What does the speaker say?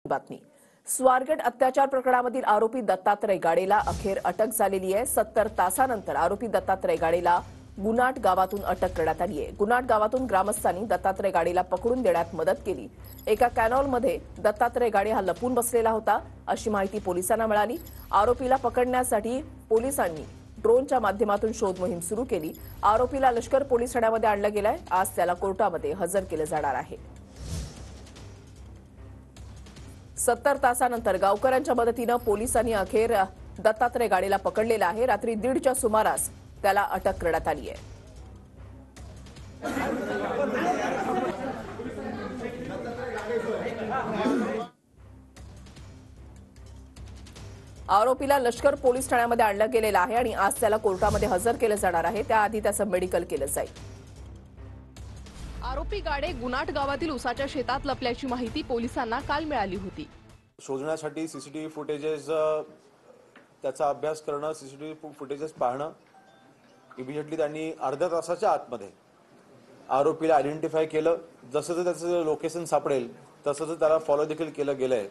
बातमी स्वारगेट अत्याचार प्रकरणामधील आरोपी दत्तात्रय गाडेला अखेर अटक झालेली आहे। 70 तासानंतर आरोपी दत्तात्रय गाडेला गुनाट गावातून अटक करण्यात आली आहे। गुनाट गावातून ग्रामस्थांनी दत्तात्रय गाडेला पकडून देण्यात मदत केली। एका कॅनॉलमध्ये दत्तात्रय गाडे हा लपून बसलेला होता अशी माहिती पोलिसांना मिळाली। आरोपीला पकडण्यासाठी पोलिसांनी ड्रोनच्या माध्यमातून शोध मोहीम सुरू केली। आरोपीला लष्कर पोलीस ठाण्यामध्ये आणलं गेलंय। आज त्याला कोर्टामध्ये हजर केलं जाणार आहे। 70 तासानंतर गावकऱ्यांच्या मदतीने पोलिसांनी अखेर दत्तात्रय गाडेला पकडलेला आहे। रात्री 1:30च्या सुमारास त्याला अटक करण्यात आली आहे। आरोपीला लष्कर पोलीस ठाण्यामध्ये आणलं गेलेलं आहे आणि आज त्याला कोर्टामध्ये हजर केलं जाणार आहे। त्याआधी त्याचं मेडिकल केलं जाईल। आरोपी गाडे गुनाट गावातील उसाच्या शेतात लपल्याची माहिती पोलिसांना काल मिळाली होती। शोधण्यासाठी सीसीटीव्ही फुटेजेस त्याचा अभ्यास करणं, सीसीटीव्ही फुटेजेस पाहणं, इमिडिएटली त्यांनी अर्ध्या तासाच्या आतमध्ये आरोपीला आयडेंटिफाय केलं। जसं त्याचं लोकेशन सापडेल तसं त्याला फॉलो देखील केलं गेलंय।